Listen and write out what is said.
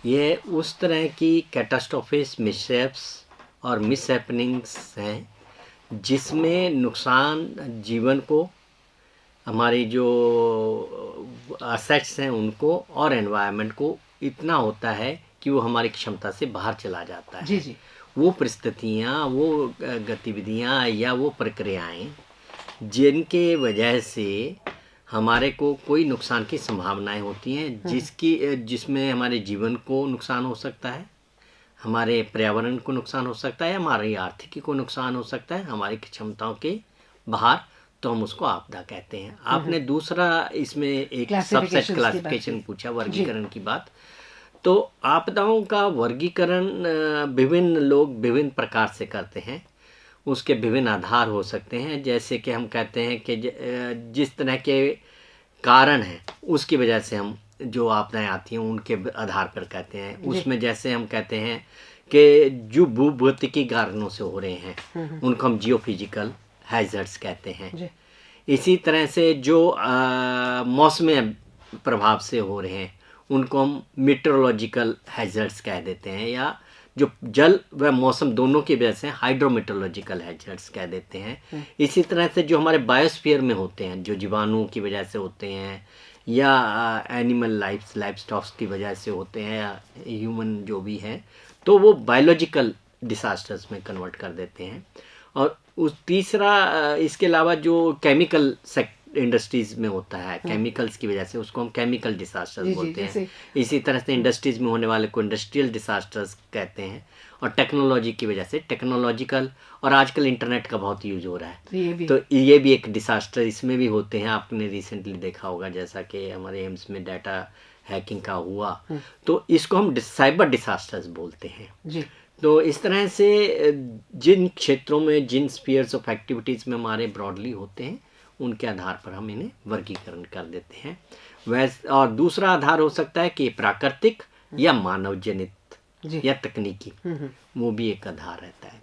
ये उस तरह की कैटास्ट्रोफिस, मिसहैप्स और मिसहैपनिंग्स हैं जिसमें नुकसान जीवन को, हमारी जो असेट्स हैं उनको और एनवायरनमेंट को इतना होता है कि वो हमारी क्षमता से बाहर चला जाता है। जी जी। वो परिस्थितियाँ, वो गतिविधियाँ या वो प्रक्रियाएं जिनके वजह से हमारे को कोई नुकसान की संभावनाएं होती हैं, जिसमें हमारे जीवन को नुकसान हो सकता है, हमारे पर्यावरण को नुकसान हो सकता है, हमारी आर्थिकी को नुकसान हो सकता है, हमारी क्षमताओं के बाहर, तो हम उसको आपदा कहते हैं। आपने दूसरा इसमें एक सबसेट क्लासिफिकेशन पूछा, वर्गीकरण की बात। तो आपदाओं का वर्गीकरण विभिन्न लोग विभिन्न प्रकार से करते हैं, उसके विभिन्न आधार हो सकते हैं। जैसे कि हम कहते हैं कि जिस तरह के कारण हैं उसकी वजह से हम जो आपदाएं आती हैं उनके आधार पर कहते हैं। उसमें जैसे हम कहते हैं कि जो भूभौतिकी कारणों से हो रहे हैं उनको हम जियोफिजिकल हैजर्ड्स कहते हैं। इसी तरह से जो मौसमी प्रभाव से हो रहे हैं उनको हम मीटरोलॉजिकल हैजर्ड्स कह देते हैं, या जो जल व मौसम दोनों की वजह से हाइड्रोमीटरोलॉजिकल हैजर्ड्स कह देते हैं। इसी तरह से जो हमारे बायोस्फीयर में होते हैं, जो जीवाणुओं की वजह से होते हैं या एनिमल लाइफ स्टॉक्स की वजह से होते हैं या ह्यूमन जो भी हैं, तो वो बायोलॉजिकल डिसास्टर्स में कन्वर्ट कर देते हैं। और उस तीसरा इसके अलावा जो केमिकल इंडस्ट्रीज में होता है, केमिकल्स की वजह से, उसको हम केमिकल डिसास्टर्स बोलते हैं। इसी तरह से इंडस्ट्रीज में होने वाले को इंडस्ट्रियल डिसास्टर्स कहते हैं। और टेक्नोलॉजी की वजह से टेक्नोलॉजिकल, और आजकल इंटरनेट का बहुत यूज हो रहा है, तो ये भी एक डिसास्टर इसमें भी होते हैं। आपने रिसेंटली देखा होगा जैसा कि हमारे एम्स में डाटा हैकिंग का हुआ, तो इसको हम साइबर डिसास्टर्स बोलते हैं। तो इस तरह से जिन क्षेत्रों में, जिन स्फीयर्स ऑफ एक्टिविटीज़ में हमारे ब्रॉडली होते हैं, उनके आधार पर हम इन्हें वर्गीकरण कर देते हैं। वैसे और दूसरा आधार हो सकता है कि प्राकृतिक या मानव जनित या तकनीकी, वो भी एक आधार रहता है।